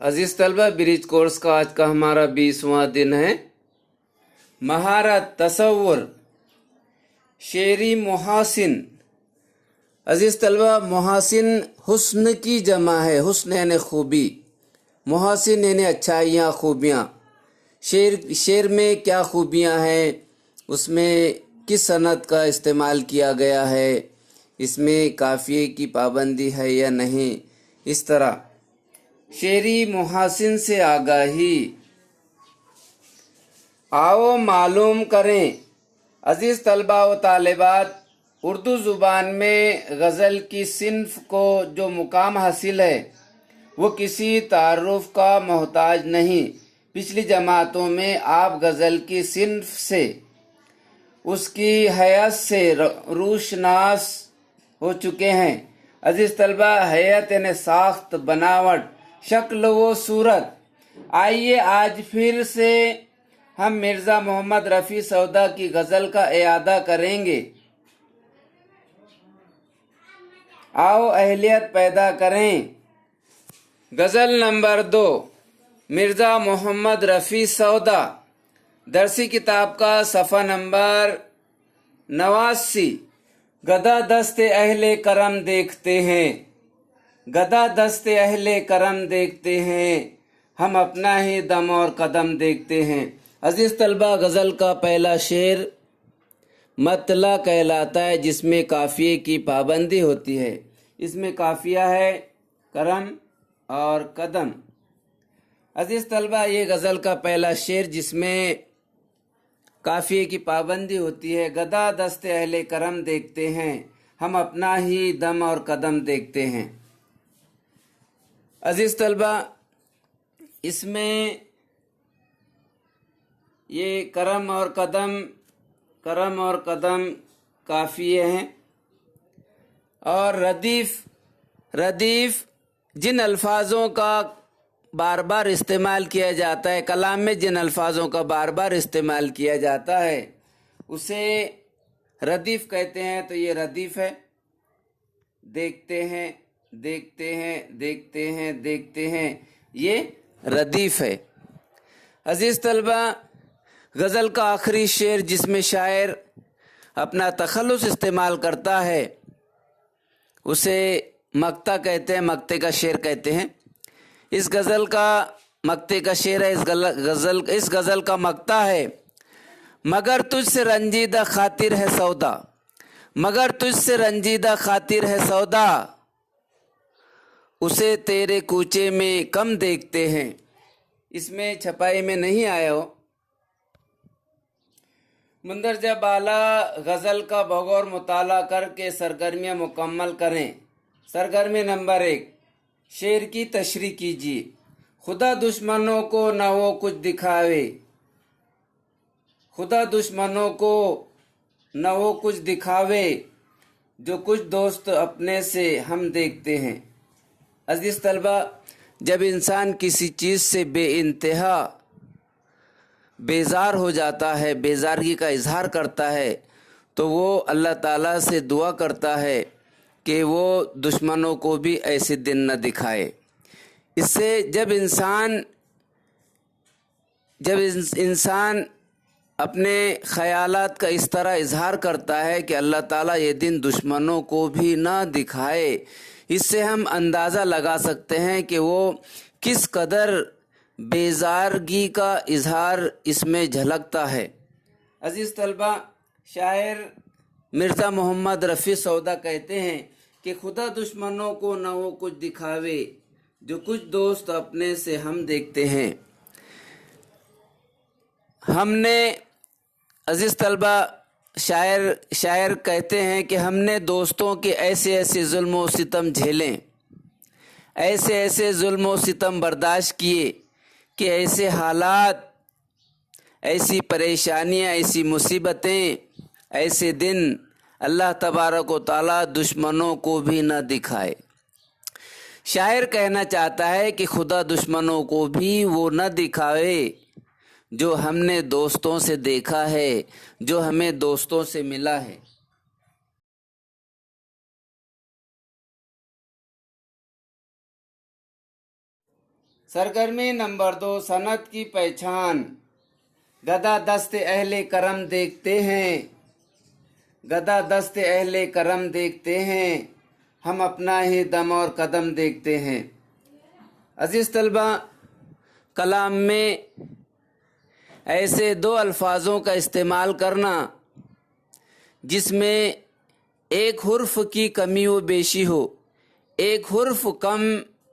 अजीज तलबा, bridge course का आज का हमारा 20वां दिन है। महारत, तसव्वुर, शेरी, मुहासिन। अजीज तलबा, मुहासिन हुस्न की जमा है, हुस्न यानी खूबी, मुहासिन यानी अच्छाइयाँ, खूबियाँ। शेर में क्या खूबियाँ हैं, उसमें किस सनद का इस्तेमाल किया गया है, इसमें काफिये की पाबंदी है या नहीं, इस तरह शेरी मुहासिन से आगाही। आओ मालूम करें अजीज तलबा व तालिबात, उर्दू ज़ुबान में गज़ल की सिन्फ को जो मुकाम हासिल है वो किसी तारुफ का मोहताज नहीं। पिछली जमातों में आप गज़ल की सिन्फ से, उसकी हैयत से रूशनास हो चुके हैं। अजीज तलबा, हैयत यानी साख्त, बनावट, शक्ल व सूरत। आइए आज फिर से हम मिर्ज़ा मोहम्मद रफ़ी सौदा की गज़ल का इयादा करेंगे। आओ अहलियत पैदा करें। गज़ल नंबर 2, मिर्ज़ा मोहम्मद रफ़ी सौदा, दरसी किताब का सफ़ा नंबर 89। गदा दस्ते अहले करम देखते हैं, गदा दस्ते अहले करम देखते हैं, हम अपना ही दम और कदम देखते हैं। अजीज तलबा, गज़ल का पहला शेर मतला कहलाता है, जिसमें काफिये की पाबंदी होती है। इसमें काफिया है करम और कदम। अजीज तलबा, ये गज़ल का पहला शेर जिसमें काफिये की पाबंदी होती है। गदा दस्ते अहले करम देखते हैं, हम अपना ही दम और कदम देखते हैं। अजीज तलबा, इसमें ये करम और कदम काफिये हैं। और रदीफ जिन अल्फाजों का बार बार इस्तेमाल किया जाता है, कलाम में जिन अल्फाजों का बार बार इस्तेमाल किया जाता है उसे रदीफ कहते हैं। तो ये रदीफ है। देखते हैं, देखते हैं, देखते हैं, देखते हैं, ये रदीफ है। अजीज तलबा, गज़ल का आखिरी शेर जिसमें शायर अपना तखल्लुस इस्तेमाल करता है उसे मक्ता कहते हैं, मक्ते का शेर कहते हैं। इस गज़ल का मक्ते का शेर है, इस गज़ल का मक्ता है। मगर तुझसे रंजीदा खातिर है सौदा, मगर तुझसे रंजीदा खातिर है सौदा, उसे तेरे कूचे में कम देखते हैं। इसमें छपाई में नहीं आया हो। मुंदरजा बाला, गज़ल का बगौर मुताला करके सरगर्मियाँ मुकम्मल करें। सरगर्मी नंबर 1, शेर की तशरीह कीजिए। खुदा दुश्मनों को न वो कुछ दिखावे, खुदा दुश्मनों को न वो कुछ दिखावे, जो कुछ दोस्त अपने से हम देखते हैं। अजीज तलबा, जब इंसान किसी चीज़ से बेइंतहा बेजार हो जाता है, बेजारगी का इजहार करता है, तो वो अल्लाह ताला से दुआ करता है कि वो दुश्मनों को भी ऐसे दिन न दिखाए। इससे जब इंसान अपने ख़यालात का इस तरह इजहार करता है कि अल्लाह ताला ये दिन दुश्मनों को भी न दिखाए, इससे हम अंदाज़ा लगा सकते हैं कि वो किस कदर बेजारगी का इजहार इसमें झलकता है। अजीज तलबा, शायर मिर्ज़ा मोहम्मद रफ़ी सौदा कहते हैं कि खुदा दुश्मनों को न वो कुछ दिखावे, जो कुछ दोस्त अपने से हम देखते हैं। हमने, अजीज तलबा, शायर कहते हैं कि हमने दोस्तों के ऐसे ऐसे जुल्म व सितम झेलें, ऐसे ऐसे जुल्म व सितम बर्दाश्त किए कि ऐसे हालात, ऐसी परेशानियाँ, ऐसी मुसीबतें, ऐसे दिन अल्लाह तबारक व तआला दुश्मनों को भी न दिखाए। शायर कहना चाहता है कि खुदा दुश्मनों को भी वो न दिखावे जो हमने दोस्तों से देखा है, जो हमें दोस्तों से मिला है। सरगर्मी नंबर 2, सनत की पहचान। गदा दस्त अहले करम देखते हैं, गदा दस्त अहले करम देखते हैं, हम अपना ही दम और कदम देखते हैं। अजीज तलबा, कलाम में ऐसे दो अल्फाजों का इस्तेमाल करना जिसमें एक हुर्फ की कमी व बेशी हो, एक हुर्फ कम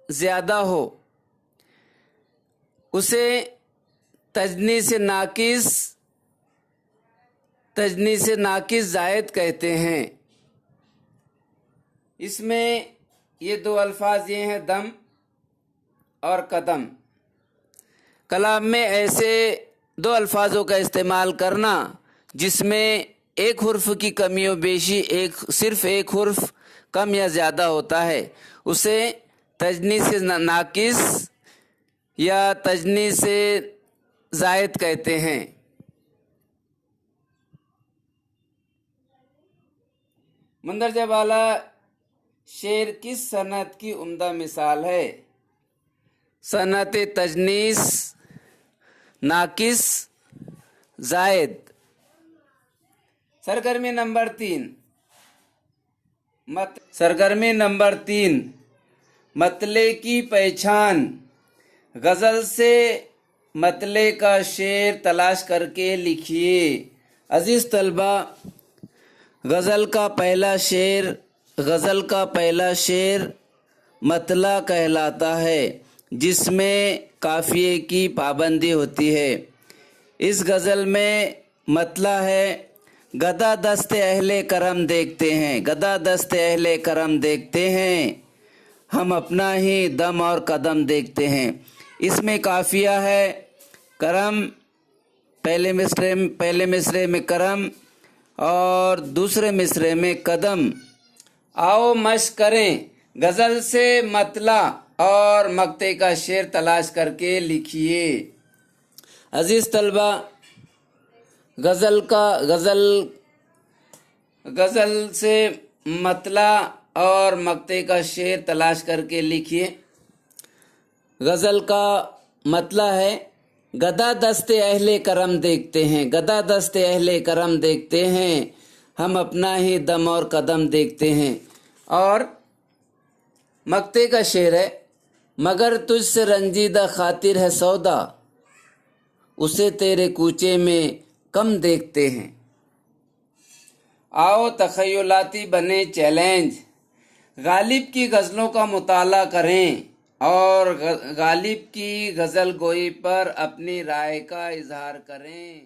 ज़्यादा हो, उसे तजनीस नाकिस ज़ायद कहते हैं। इसमें ये दो अल्फाज ये हैं, दम और कदम। कलाम में ऐसे दो अल्फाजों का इस्तेमाल करना जिसमें एक हुर्फ की कमी व बेशी, सिर्फ एक हुर्फ कम या ज़्यादा होता है, उसे तजनीस नाकिस या तजनीस ज़ायद कहते हैं। मंदरजा वाला शेर किस सनत की उम्दा मिसाल है? सनत तजनीस नाकिस ज़ायद। सरगर्मी नंबर 3, मतले की पहचान। गज़ल से मतले का शेर तलाश करके लिखिए। अजीज़ तलबा, गज़ल का पहला शेर मतला कहलाता है, जिसमें काफ़िए की पाबंदी होती है। इस गज़ल में मतला है, गदा दस्त अहले करम देखते हैं, गदा दस्त अहले करम देखते हैं, हम अपना ही दम और कदम देखते हैं। इसमें काफ़िया है करम, पहले मिसरे में करम और दूसरे मिसरे में कदम। आओ मश्क करें, गज़ल से मतला और मक्ते का शेर तलाश करके लिखिए। अजीज़ तलबा, गज़ल से मतला और मक्ते का शेर तलाश करके लिखिए। गज़ल का मतला है, गदा दस्ते अहले करम देखते हैं, गदा दस्ते अहले करम देखते हैं, हम अपना ही दम और कदम देखते हैं। और मक्ते का शेर है, मगर तुझसे रंजीदा खातिर है सौदा, उसे तेरे कूचे में कम देखते हैं। आओ तख़य्युलाती बने चैलेंज, गालिब की गज़लों का मुताला करें और गालिब की गज़ल गोई पर अपनी राय का इजहार करें।